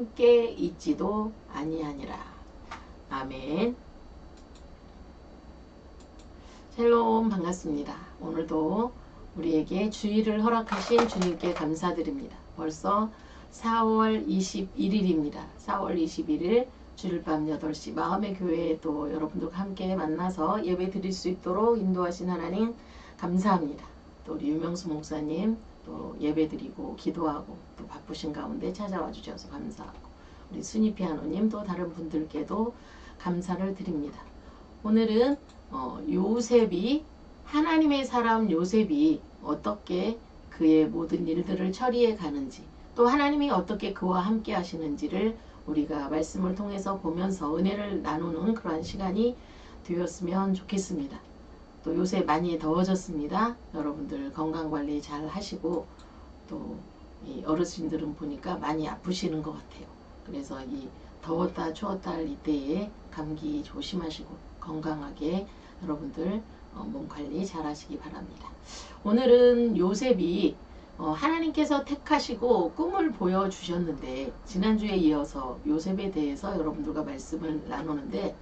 함께 있지도 아니하니라. 아멘. 샬롬, 반갑습니다. 오늘도 우리에게 주일을 허락하신 주님께 감사드립니다. 벌써 4월 21일입니다. 4월 21일 주일밤 8시 마음의 교회에 또 여러분들과 함께 만나서 예배 드릴 수 있도록 인도하신 하나님 감사합니다. 또 우리 유명수 목사님 또 예배 드리고 기도하고 또 바쁘신 가운데 찾아와 주셔서 감사하고, 우리 순이 피아노님 또 다른 분들께도 감사를 드립니다. 오늘은 요셉이, 하나님의 사람 요셉이 어떻게 그의 모든 일들을 처리해 가는지, 또 하나님이 어떻게 그와 함께 하시는지를 우리가 말씀을 통해서 보면서 은혜를 나누는 그러한 시간이 되었으면 좋겠습니다. 또 요새 많이 더워졌습니다. 여러분들 건강관리 잘 하시고, 또 이 어르신들은 보니까 많이 아프시는 것 같아요. 그래서 이 더웠다 추웠다 할 이때에 감기 조심하시고 건강하게 여러분들 몸 관리 잘 하시기 바랍니다. 오늘은 요셉이 하나님께서 택하시고 꿈을 보여주셨는데, 지난주에 이어서 요셉에 대해서 여러분들과 말씀을 나누는데,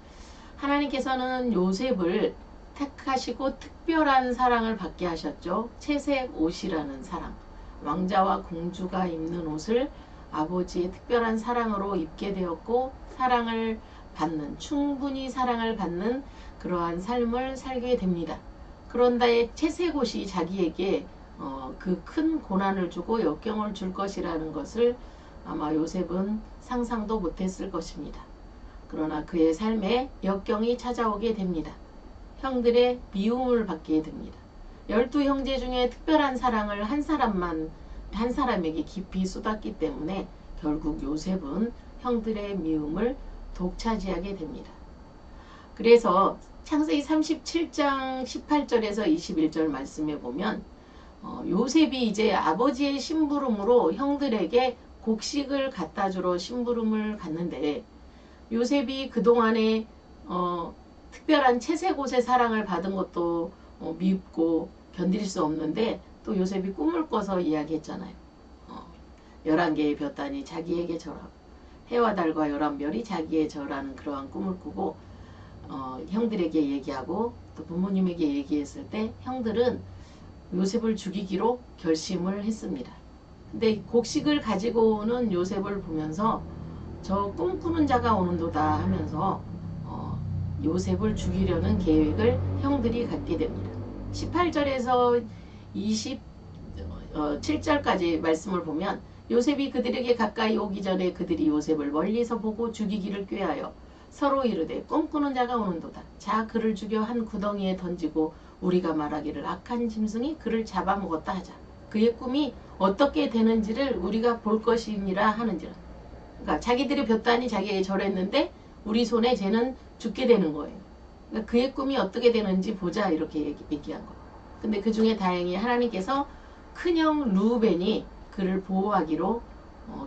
하나님께서는 요셉을 택하시고 특별한 사랑을 받게 하셨죠. 채색 옷이라는 사랑, 왕자와 공주가 입는 옷을 아버지의 특별한 사랑으로 입게 되었고, 사랑을 받는, 충분히 사랑을 받는 그러한 삶을 살게 됩니다. 그런데 채색 옷이 자기에게 그 큰 고난을 주고 역경을 줄 것이라는 것을 아마 요셉은 상상도 못했을 것입니다. 그러나 그의 삶에 역경이 찾아오게 됩니다. 형들의 미움을 받게 됩니다. 12형제 중에 특별한 사랑을 한 사람에게 깊이 쏟았기 때문에 결국 요셉은 형들의 미움을 독차지하게 됩니다. 그래서 창세기 37장 18절에서 21절 말씀에 보면 요셉이 이제 아버지의 심부름으로 형들에게 곡식을 갖다 주러 심부름을 갔는데, 요셉이 그동안에 특별한 채색 옷의 사랑을 받은 것도 밉고 견딜 수 없는데, 또 요셉이 꿈을 꿔서 이야기했잖아요. 11개의 볕단이 자기에게 절하고 해와 달과 11별이 자기의 절하는 그러한 꿈을 꾸고 형들에게 얘기하고 또 부모님에게 얘기했을 때 형들은 요셉을 죽이기로 결심을 했습니다. 근데 곡식을 가지고 오는 요셉을 보면서 저 꿈꾸는 자가 오는도다 하면서 요셉을 죽이려는 계획을 형들이 갖게 됩니다. 18절에서 27절까지 말씀을 보면, 요셉이 그들에게 가까이 오기 전에 그들이 요셉을 멀리서 보고 죽이기를 꾀하여 서로 이르되 꿈꾸는 자가 오는도다. 자, 그를 죽여 한 구덩이에 던지고 우리가 말하기를 악한 짐승이 그를 잡아먹었다 하자. 그의 꿈이 어떻게 되는지를 우리가 볼 것이니라 하는지라. 그러니까 자기들의 볕단이 자기에게 절했는데 우리 손에 쟤는 죽게 되는 거예요. 그러니까 그의 꿈이 어떻게 되는지 보자, 이렇게 얘기한 거예요. 근데 그 중에 다행히 하나님께서 큰형 루벤이 그를 보호하기로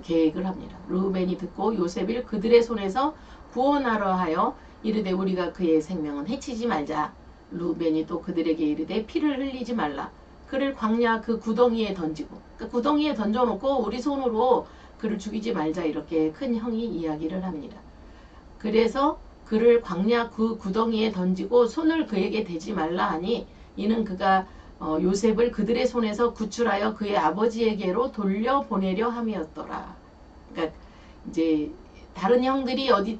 계획을 합니다. 루벤이 듣고 요셉을 그들의 손에서 구원하려 하여 이르되 우리가 그의 생명은 해치지 말자. 루벤이 또 그들에게 이르되 피를 흘리지 말라. 그를 광야 그 구덩이에 던지고, 그 구덩이에 던져놓고 우리 손으로 그를 죽이지 말자, 이렇게 큰 형이 이야기를 합니다. 그래서 그를 광야 그 구덩이에 던지고 손을 그에게 대지 말라 하니, 이는 그가 요셉을 그들의 손에서 구출하여 그의 아버지에게로 돌려보내려 함이었더라. 그러니까 이제 다른 형들이 어디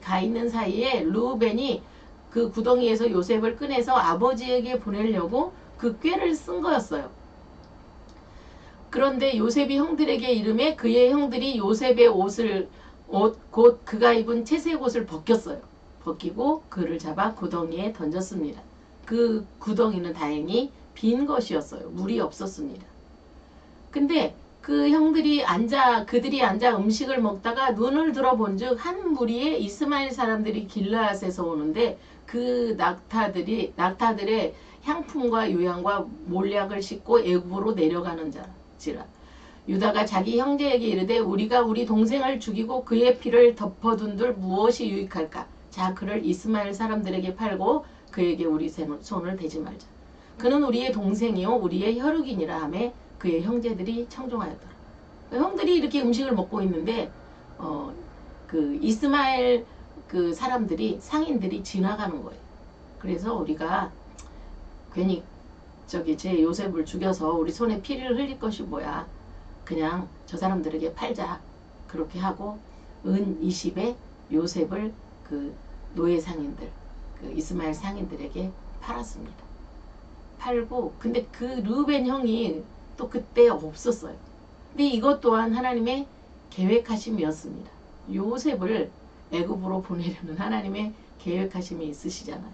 가 있는 사이에 루벤이 그 구덩이에서 요셉을 꺼내서 아버지에게 보내려고 그 꾀를 쓴 거였어요. 그런데 요셉이 형들에게 이름에 그의 형들이 요셉의 곧 그가 입은 채색 옷을 벗겼어요. 벗기고 그를 잡아 구덩이에 던졌습니다. 그 구덩이는 다행히 빈 것이었어요. 물이 없었습니다. 근데 그 형들이 그들이 앉아 음식을 먹다가 눈을 들어본 즉 한 무리의 이스마엘 사람들이 길르앗에서 오는데, 그 낙타들의 향품과 요양과 몰약을 싣고 애굽으로 내려가는 자지라. 유다가 자기 형제에게 이르되 우리가 우리 동생을 죽이고 그의 피를 덮어둔들 무엇이 유익할까? 자, 그를 이스마엘 사람들에게 팔고 그에게 우리 손을 대지 말자. 그는 우리의 동생이요 우리의 혈육이니라 하매 그의 형제들이 청종하였더라. 형들이 이렇게 음식을 먹고 있는데 그 이스마엘 그 사람들이 상인들이 지나가는 거예요. 그래서 우리가 괜히 저기 제 요셉을 죽여서 우리 손에 피를 흘릴 것이 뭐야. 그냥 저 사람들에게 팔자. 그렇게 하고 은 20에 요셉을 그 노예 상인들, 그 이스마엘 상인들에게 팔았습니다. 팔고 근데 그 르우벤 형이 또 그때 없었어요. 근데 이것 또한 하나님의 계획하심이었습니다. 요셉을 애굽으로 보내려는 하나님의 계획하심이 있으시잖아요.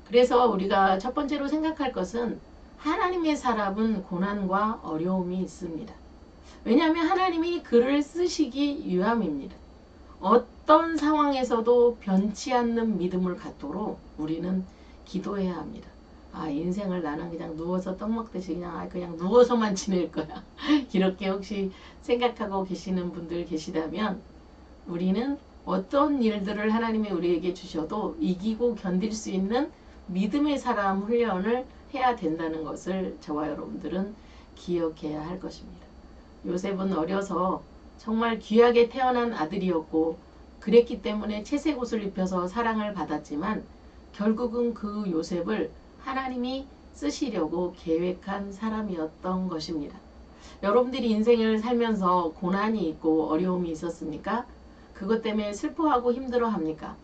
그래서 우리가 첫 번째로 생각할 것은 하나님의 사람은 고난과 어려움이 있습니다. 왜냐하면 하나님이 그를 쓰시기 위함입니다. 어떤 상황에서도 변치 않는 믿음을 갖도록 우리는 기도해야 합니다. 아, 인생을 나는 그냥 누워서 떡 먹듯이 그냥 누워서만 지낼 거야. 이렇게 혹시 생각하고 계시는 분들 계시다면 우리는 어떤 일들을 하나님이 우리에게 주셔도 이기고 견딜 수 있는 믿음의 사람 훈련을 해야 된다는 것을 저와 여러분들은 기억해야 할 것입니다. 요셉은 어려서 정말 귀하게 태어난 아들이었고 그랬기 때문에 채색 옷을 입혀서 사랑을 받았지만 결국은 그 요셉을 하나님이 쓰시려고 계획한 사람이었던 것입니다. 여러분들이 인생을 살면서 고난이 있고 어려움이 있었습니까? 그것 때문에 슬퍼하고 힘들어합니까?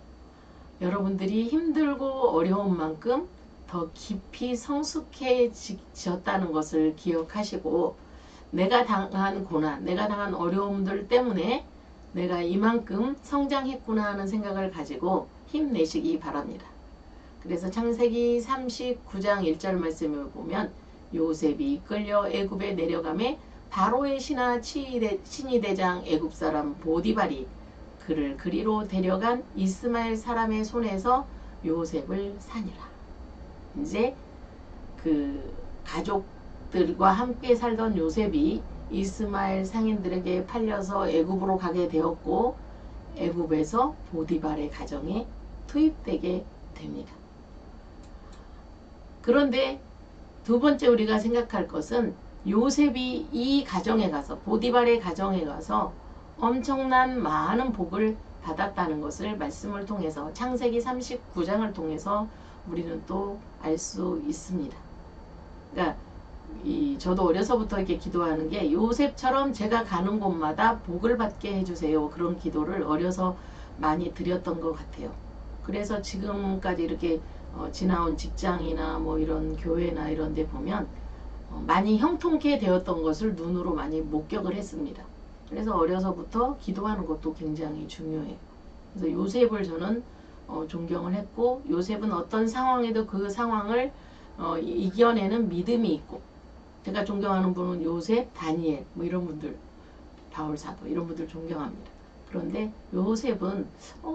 여러분들이 힘들고 어려운 만큼 더 깊이 성숙해지셨다는 것을 기억하시고 내가 당한 고난, 내가 당한 어려움들 때문에 내가 이만큼 성장했구나 하는 생각을 가지고 힘내시기 바랍니다. 그래서 창세기 39장 1절 말씀을 보면 요셉이 이끌려 애굽에 내려가매 바로의 신하 친위대장 애굽 사람 보디발이 그를 그리로 데려간 이스마엘 사람의 손에서 요셉을 사니라. 이제 그 가족들과 함께 살던 요셉이 이스마엘 상인들에게 팔려서 애굽으로 가게 되었고 애굽에서 보디발의 가정에 투입되게 됩니다. 그런데 두 번째 우리가 생각할 것은 요셉이 이 가정에 가서 보디발의 가정에 가서 엄청난 많은 복을 받았다는 것을 말씀을 통해서 창세기 39장을 통해서 우리는 또 알 수 있습니다. 그러니까 저도 어려서부터 이렇게 기도하는 게 요셉처럼 제가 가는 곳마다 복을 받게 해주세요. 그런 기도를 어려서 많이 드렸던 것 같아요. 그래서 지금까지 이렇게 지나온 직장이나 뭐 이런 교회나 이런 데 보면 많이 형통케 되었던 것을 눈으로 많이 목격을 했습니다. 그래서 어려서부터 기도하는 것도 굉장히 중요해요. 그래서 요셉을 저는 존경을 했고 요셉은 어떤 상황에도 그 상황을 이겨내는 믿음이 있고 제가 존경하는 분은 요셉, 다니엘 뭐 이런 분들 바울 사도 이런 분들 존경합니다. 그런데 요셉은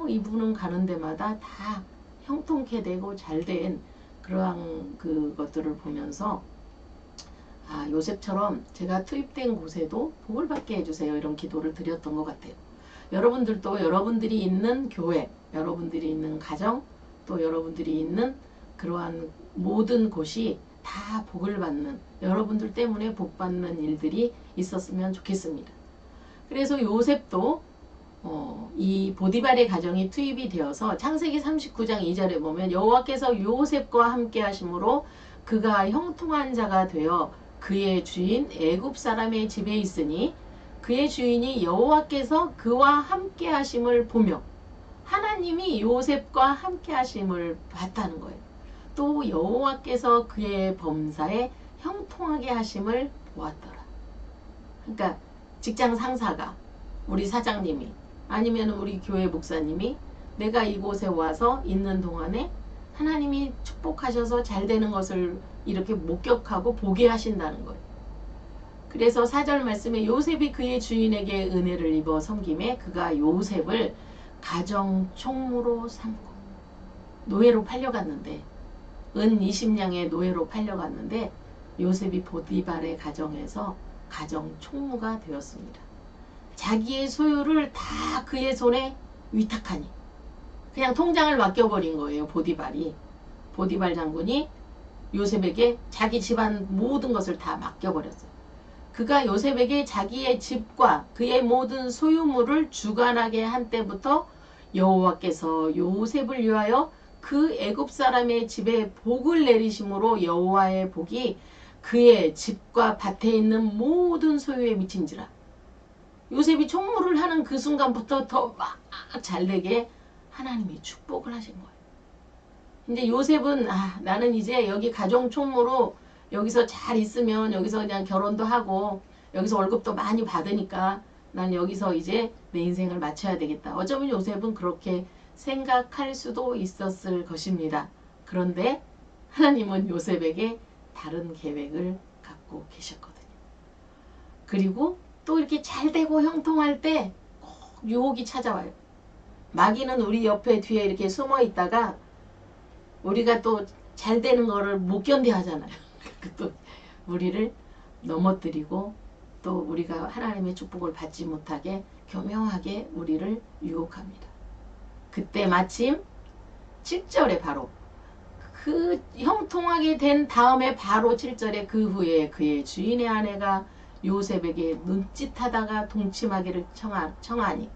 이분은 가는 데마다 다 형통케 되고 잘된 그러한 그것들을 보면서 아, 요셉처럼 제가 투입된 곳에도 복을 받게 해주세요. 이런 기도를 드렸던 것 같아요. 여러분들도 여러분들이 있는 교회, 여러분들이 있는 가정, 또 여러분들이 있는 그러한 모든 곳이 다 복을 받는, 여러분들 때문에 복 받는 일들이 있었으면 좋겠습니다. 그래서 요셉도 이 보디발의 가정이 투입이 되어서 창세기 39장 2절에 보면 여호와께서 요셉과 함께 하심으로 그가 형통한 자가 되어 그의 주인 애굽 사람의 집에 있으니 그의 주인이 여호와께서 그와 함께 하심을 보며 하나님이 요셉과 함께 하심을 봤다는 거예요. 또 여호와께서 그의 범사에 형통하게 하심을 보았더라. 그러니까 직장 상사가 우리 사장님이 아니면 우리 교회 목사님이 내가 이곳에 와서 있는 동안에 하나님이 축복하셔서 잘 되는 것을 이렇게 목격하고 보게 하신다는 거예요. 그래서 4절 말씀에 요셉이 그의 주인에게 은혜를 입어 섬김에 그가 요셉을 가정 총무로 삼고 노예로 팔려갔는데 은 20냥의 노예로 팔려갔는데 요셉이 보디발의 가정에서 가정 총무가 되었습니다. 자기의 소유를 다 그의 손에 위탁하니 그냥 통장을 맡겨버린 거예요. 보디발이. 보디발 장군이 요셉에게 자기 집안 모든 것을 다 맡겨버렸어요. 그가 요셉에게 자기의 집과 그의 모든 소유물을 주관하게 한 때부터 여호와께서 요셉을 위하여 그 애굽 사람의 집에 복을 내리심으로 여호와의 복이 그의 집과 밭에 있는 모든 소유에 미친지라. 요셉이 총무를 하는 그 순간부터 더 막 잘되게 하나님이 축복을 하신 거예요. 근데 요셉은 나는 이제 여기 가정 총무로 여기서 잘 있으면 여기서 그냥 결혼도 하고 여기서 월급도 많이 받으니까 난 여기서 이제 내 인생을 마쳐야 되겠다. 어쩌면 요셉은 그렇게 생각할 수도 있었을 것입니다. 그런데 하나님은 요셉에게 다른 계획을 갖고 계셨거든요. 그리고 또 이렇게 잘 되고 형통할 때 꼭 유혹이 찾아와요. 마귀는 우리 옆에 뒤에 이렇게 숨어 있다가 우리가 또 잘 되는 거를 못 견뎌 하잖아요. 또 우리를 넘어뜨리고 또 우리가 하나님의 축복을 받지 못하게 교묘하게 우리를 유혹합니다. 그때 마침 7절에 바로 그 형통하게 된 다음에 바로 7절에 그 후에 그의 주인의 아내가 요셉에게 눈짓하다가 동침하기를 청하니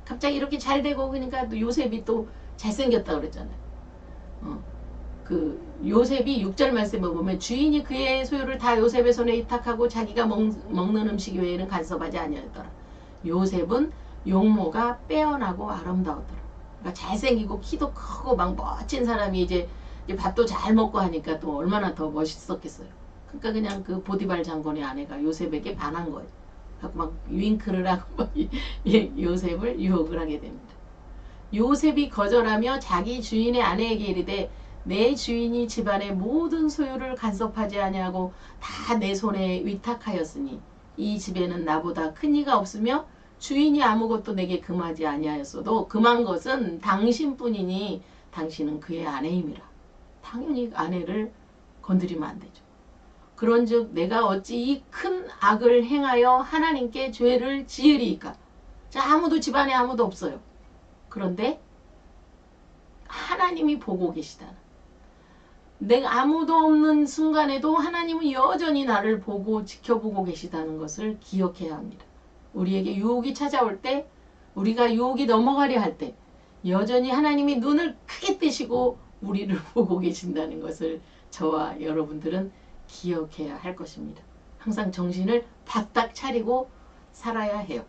갑자기 이렇게 잘 되고 그러니까 또 요셉이 또 잘생겼다 그랬잖아요. 그 요셉이 6절 말씀에 보면 주인이 그의 소유를 다 요셉의 손에 위탁하고 자기가 먹는 음식 외에는 간섭하지 아니하였더라. 요셉은 용모가 빼어나고 아름다웠더라. 그러니까 잘생기고 키도 크고 막 멋진 사람이 이제 밥도 잘 먹고 하니까 또 얼마나 더 멋있었겠어요. 그러니까 그냥 그 보디발 장군의 아내가 요셉에게 반한 거예요. 막 윙크를 하고 막 요셉을 유혹을 하게 됩니다. 요셉이 거절하며 자기 주인의 아내에게 이르되 내 주인이 집안의 모든 소유를 간섭하지 아니하고 다 내 손에 위탁하였으니 이 집에는 나보다 큰 이가 없으며 주인이 아무것도 내게 금하지 아니하였어도 금한 것은 당신뿐이니 당신은 그의 아내임이라. 당연히 아내를 건드리면 안 되죠. 그런즉 내가 어찌 이 큰 악을 행하여 하나님께 죄를 지으리이까. 자, 아무도 집안에 아무도 없어요. 그런데 하나님이 보고 계시다는, 내가 아무도 없는 순간에도 하나님은 여전히 나를 보고 지켜보고 계시다는 것을 기억해야 합니다. 우리에게 유혹이 찾아올 때, 우리가 유혹이 넘어가려 할 때 여전히 하나님이 눈을 크게 뜨시고 우리를 보고 계신다는 것을 저와 여러분들은 기억해야 할 것입니다. 항상 정신을 바짝 차리고 살아야 해요.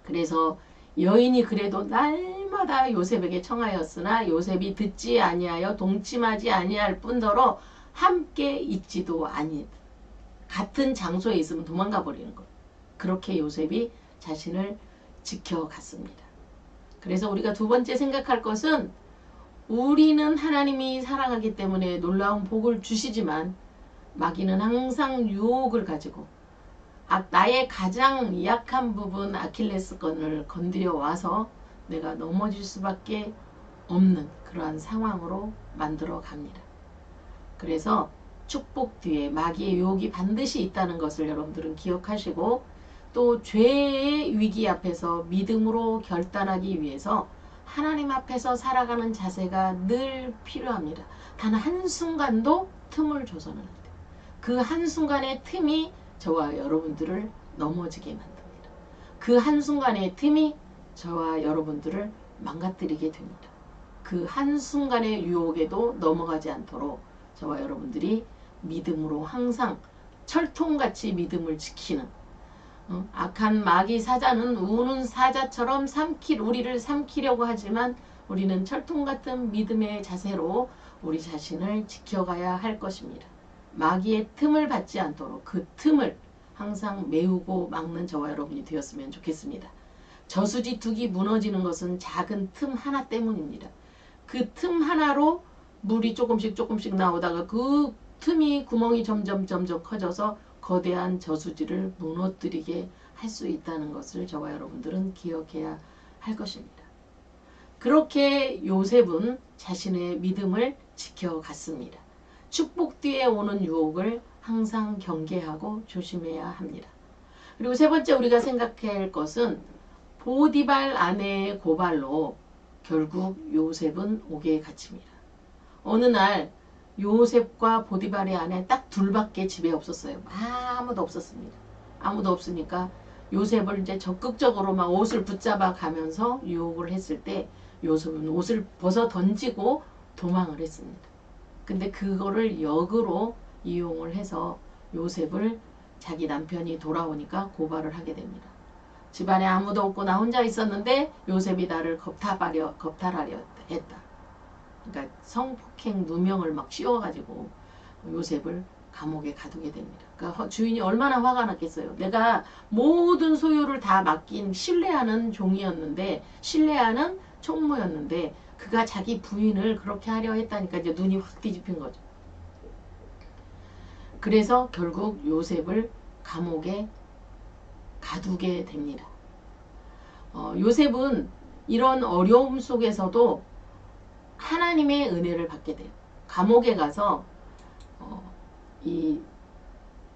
그래서 여인이 그래도 날마다 요셉에게 청하였으나 요셉이 듣지 아니하여 동침하지 아니할 뿐더러 함께 있지도 아니, 같은 장소에 있으면 도망가 버리는 것. 그렇게 요셉이 자신을 지켜갔습니다. 그래서 우리가 두 번째 생각할 것은, 우리는 하나님이 사랑하기 때문에 놀라운 복을 주시지만 마귀는 항상 유혹을 가지고 나의 가장 약한 부분 아킬레스건을 건드려 와서 내가 넘어질 수밖에 없는 그러한 상황으로 만들어 갑니다. 그래서 축복 뒤에 마귀의 유혹이 반드시 있다는 것을 여러분들은 기억하시고, 또 죄의 위기 앞에서 믿음으로 결단하기 위해서 하나님 앞에서 살아가는 자세가 늘 필요합니다. 단 한순간도 틈을 줘서는 안 돼요. 그 한순간의 틈이 저와 여러분들을 넘어지게 만듭니다. 그 한순간의 틈이 저와 여러분들을 망가뜨리게 됩니다. 그 한순간의 유혹에도 넘어가지 않도록 저와 여러분들이 믿음으로 항상 철통같이 믿음을 지키는, 악한 마귀 사자는 우는 사자처럼 우리를 삼키려고 하지만 우리는 철통같은 믿음의 자세로 우리 자신을 지켜가야 할 것입니다. 마귀의 틈을 받지 않도록 그 틈을 항상 메우고 막는 저와 여러분이 되었으면 좋겠습니다. 저수지 둑이 무너지는 것은 작은 틈 하나 때문입니다. 그 틈 하나로 물이 조금씩 나오다가 그 틈이 구멍이 점점 커져서 거대한 저수지를 무너뜨리게 할 수 있다는 것을 저와 여러분들은 기억해야 할 것입니다. 그렇게 요셉은 자신의 믿음을 지켜갔습니다. 축복 뒤에 오는 유혹을 항상 경계하고 조심해야 합니다. 그리고 세 번째 우리가 생각해야 할 것은, 보디발 아내의 고발로 결국 요셉은 옥에 갇힙니다. 어느 날 요셉과 보디발의 아내 딱 둘밖에 집에 없었어요. 아무도 없었습니다. 아무도 없으니까 요셉을 이제 적극적으로 막 옷을 붙잡아 가면서 유혹을 했을 때 요셉은 옷을 벗어 던지고 도망을 했습니다. 근데 그거를 역으로 이용을 해서 요셉을 자기 남편이 돌아오니까 고발을 하게 됩니다. 집안에 아무도 없고 나 혼자 있었는데 요셉이 나를 겁탈하려 했다. 그러니까 성폭행 누명을 막 씌워가지고 요셉을 감옥에 가두게 됩니다. 그러니까 주인이 얼마나 화가 났겠어요. 내가 모든 소유를 다 맡긴 신뢰하는 종이었는데, 신뢰하는 총무였는데 그가 자기 부인을 그렇게 하려 했다니까 이제 눈이 확 뒤집힌 거죠. 그래서 결국 요셉을 감옥에 가두게 됩니다. 요셉은 이런 어려움 속에서도 하나님의 은혜를 받게 돼요. 감옥에 가서 이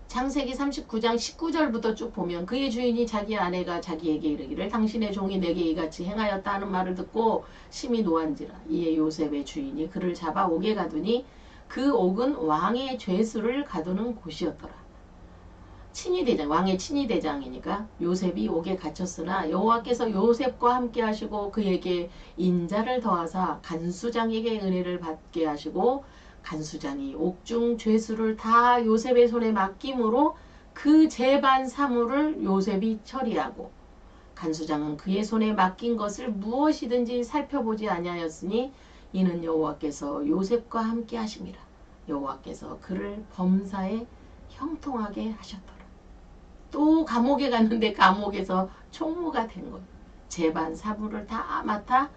창세기 39장 19절부터 쭉 보면 그의 주인이 자기 아내가 자기에게 이르기를 당신의 종이 내게 이같이 행하였다 하는 말을 듣고 심히 노한지라. 이에 요셉의 주인이 그를 잡아 옥에 가두니 그 옥은 왕의 죄수를 가두는 곳이었더라. 친위대장, 왕의 친위대장이니까 요셉이 옥에 갇혔으나 여호와께서 요셉과 함께 하시고 그에게 인자를 더하사 간수장에게 은혜를 받게 하시고 간수장이 옥중 죄수를 다 요셉의 손에 맡김으로 그 재반 사물을 요셉이 처리하고 간수장은 그의 손에 맡긴 것을 무엇이든지 살펴보지 아니하였으니 이는 여호와께서 요셉과 함께 하심이라. 여호와께서 그를 범사에 형통하게 하셨더라. 또 감옥에 갔는데 감옥에서 총무가 된 거예요. 재반 사물을 다 맡아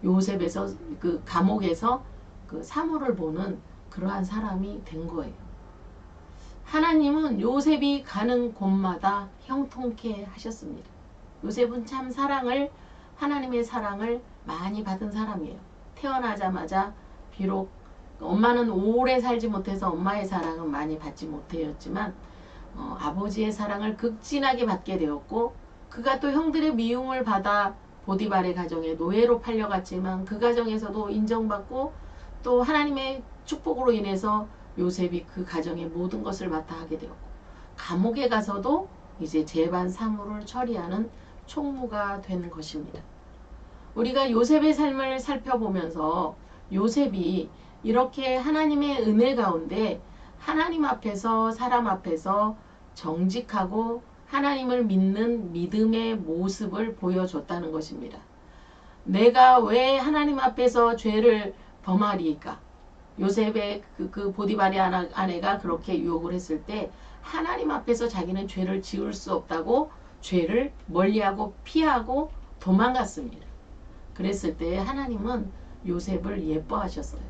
요셉에서 그 감옥에서 그 사물을 보는 그러한 사람이 된 거예요. 하나님은 요셉이 가는 곳마다 형통케 하셨습니다. 요셉은 참 하나님의 사랑을 많이 받은 사람이에요. 태어나자마자 비록 엄마는 오래 살지 못해서 엄마의 사랑은 많이 받지 못했지만 아버지의 사랑을 극진하게 받게 되었고 그가 또 형들의 미움을 받아 보디발의 가정에 노예로 팔려갔지만 그 가정에서도 인정받고 또 하나님의 축복으로 인해서 요셉이 그 가정의 모든 것을 맡아 하게 되었고 감옥에 가서도 이제 재반 사물을 처리하는 총무가 되는 것입니다. 우리가 요셉의 삶을 살펴보면서 요셉이 이렇게 하나님의 은혜 가운데 하나님 앞에서 사람 앞에서 정직하고 하나님을 믿는 믿음의 모습을 보여줬다는 것입니다. 내가 왜 하나님 앞에서 죄를 범하리까? 요셉의 그 보디발의 아내가 그렇게 유혹을 했을 때 하나님 앞에서 자기는 죄를 지을 수 없다고 죄를 멀리하고 피하고 도망갔습니다. 그랬을 때 하나님은 요셉을 예뻐하셨어요.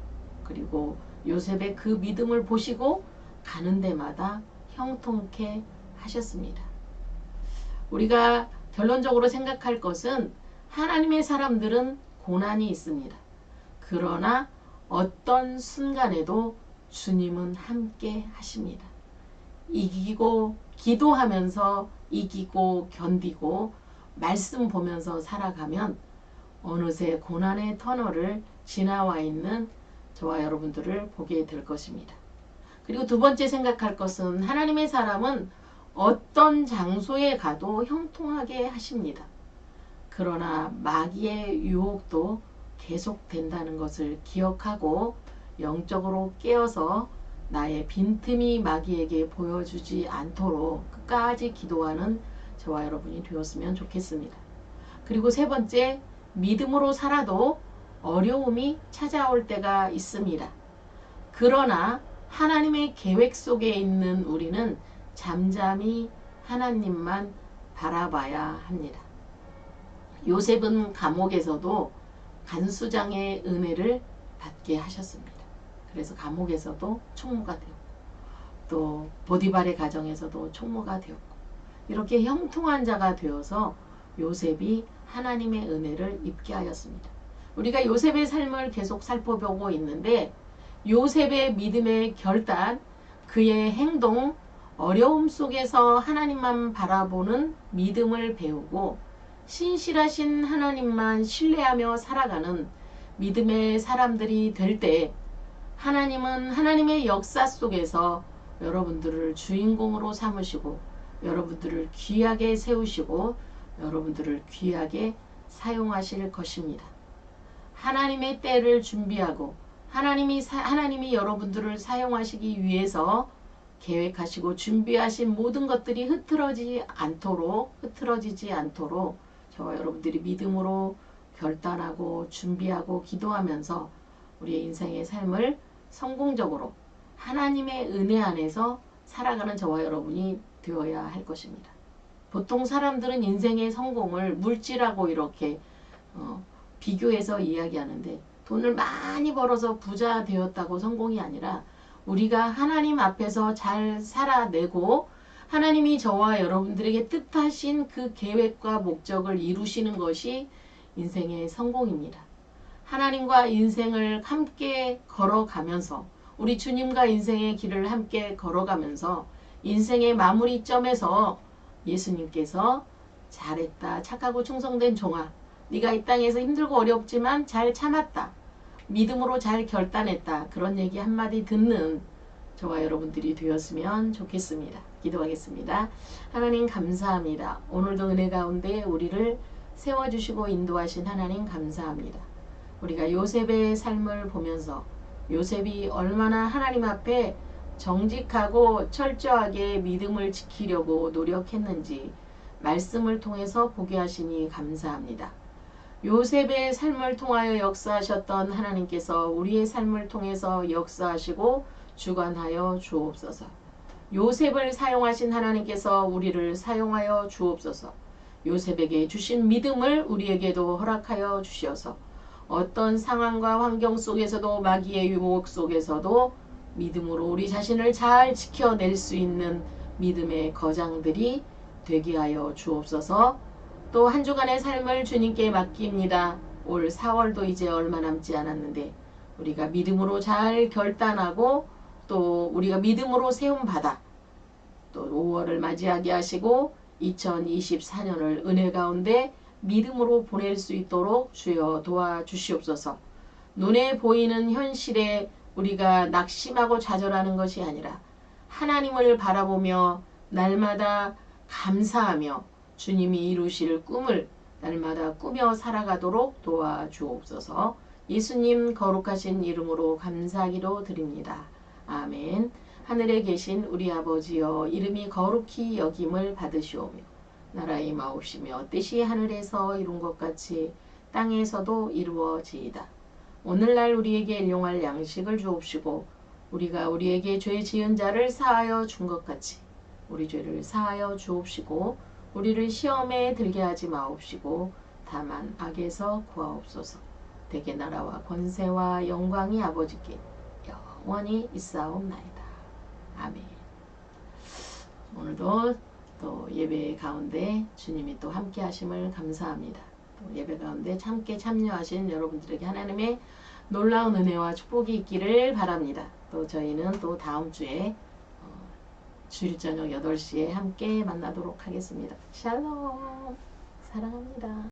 그리고 요셉의 그 믿음을 보시고 가는 데마다 형통케 하셨습니다. 우리가 결론적으로 생각할 것은 하나님의 사람들은 고난이 있습니다. 그러나 어떤 순간에도 주님은 함께 하십니다. 이기고 기도하면서 이기고 견디고 말씀 보면서 살아가면 어느새 고난의 터널을 지나와 있는 저와 여러분들을 보게 될 것입니다. 그리고 두 번째 생각할 것은 하나님의 사람은 어떤 장소에 가도 형통하게 하십니다. 그러나 마귀의 유혹도 계속된다는 것을 기억하고 영적으로 깨어서 나의 빈틈이 마귀에게 보여주지 않도록 끝까지 기도하는 저와 여러분이 되었으면 좋겠습니다. 그리고 세 번째, 믿음으로 살아도 어려움이 찾아올 때가 있습니다. 그러나 하나님의 계획 속에 있는 우리는 잠잠히 하나님만 바라봐야 합니다. 요셉은 감옥에서도 간수장의 은혜를 받게 하셨습니다. 그래서 감옥에서도 총무가 되었고 또 보디발의 가정에서도 총무가 되었고 이렇게 형통한 자가 되어서 요셉이 하나님의 은혜를 입게 하였습니다. 우리가 요셉의 삶을 계속 살펴보고 있는데 요셉의 믿음의 결단, 그의 행동, 어려움 속에서 하나님만 바라보는 믿음을 배우고 신실하신 하나님만 신뢰하며 살아가는 믿음의 사람들이 될 때 하나님은 하나님의 역사 속에서 여러분들을 주인공으로 삼으시고 여러분들을 귀하게 세우시고 여러분들을 귀하게 사용하실 것입니다. 하나님의 때를 준비하고 하나님이 여러분들을 사용하시기 위해서 계획하시고 준비하신 모든 것들이 흐트러지지 않도록 저와 여러분들이 믿음으로 결단하고 준비하고 기도하면서 우리의 인생의 삶을 성공적으로 하나님의 은혜 안에서 살아가는 저와 여러분이 되어야 할 것입니다. 보통 사람들은 인생의 성공을 물질하고 이렇게 비교해서 이야기하는데, 돈을 많이 벌어서 부자 되었다고 성공이 아니라 우리가 하나님 앞에서 잘 살아내고 하나님이 저와 여러분들에게 뜻하신 그 계획과 목적을 이루시는 것이 인생의 성공입니다. 하나님과 인생을 함께 걸어가면서 우리 주님과 인생의 길을 함께 걸어가면서 인생의 마무리점에서 예수님께서 잘했다, 착하고 충성된 종아, 네가 이 땅에서 힘들고 어렵지만 잘 참았다, 믿음으로 잘 결단했다, 그런 얘기 한마디 듣는 저와 여러분들이 되었으면 좋겠습니다. 기도하겠습니다. 하나님 감사합니다. 오늘도 은혜 가운데 우리를 세워주시고 인도하신 하나님 감사합니다. 우리가 요셉의 삶을 보면서 요셉이 얼마나 하나님 앞에 정직하고 철저하게 믿음을 지키려고 노력했는지 말씀을 통해서 보게 하시니 감사합니다. 요셉의 삶을 통하여 역사하셨던 하나님께서 우리의 삶을 통해서 역사하시고 주관하여 주옵소서. 요셉을 사용하신 하나님께서 우리를 사용하여 주옵소서. 요셉에게 주신 믿음을 우리에게도 허락하여 주시어서 어떤 상황과 환경 속에서도 마귀의 유혹 속에서도 믿음으로 우리 자신을 잘 지켜낼 수 있는 믿음의 거장들이 되게 하여 주옵소서. 또 한 주간의 삶을 주님께 맡깁니다. 올 4월도 이제 얼마 남지 않았는데 우리가 믿음으로 잘 결단하고 또 우리가 믿음으로 세움받아 또 5월을 맞이하게 하시고 2024년을 은혜 가운데 믿음으로 보낼 수 있도록 주여 도와주시옵소서. 눈에 보이는 현실에 우리가 낙심하고 좌절하는 것이 아니라 하나님을 바라보며 날마다 감사하며 주님이 이루실 꿈을 날마다 꾸며 살아가도록 도와주옵소서. 예수님 거룩하신 이름으로 감사하기로 드립니다. 아멘. 하늘에 계신 우리 아버지여, 이름이 거룩히 여김을 받으시오며 나라의 마옵시며 뜻이 하늘에서 이룬 것 같이 땅에서도 이루어지이다. 오늘날 우리에게 일용할 양식을 주옵시고 우리가 우리에게 죄 지은 자를 사하여 준 것 같이 우리 죄를 사하여 주옵시고 우리를 시험에 들게 하지 마옵시고 다만 악에서 구하옵소서. 대개 나라와 권세와 영광이 아버지께 영원히 있사옵나이다. 아멘. 오늘도 또 예배 가운데 주님이 또 함께 하심을 감사합니다. 또 예배 가운데 함께 참여하신 여러분들에게 하나님의 놀라운 은혜와 축복이 있기를 바랍니다. 또 저희는 또 다음 주에 주일 저녁 8시에 함께 만나도록 하겠습니다. 샬롬. 사랑합니다.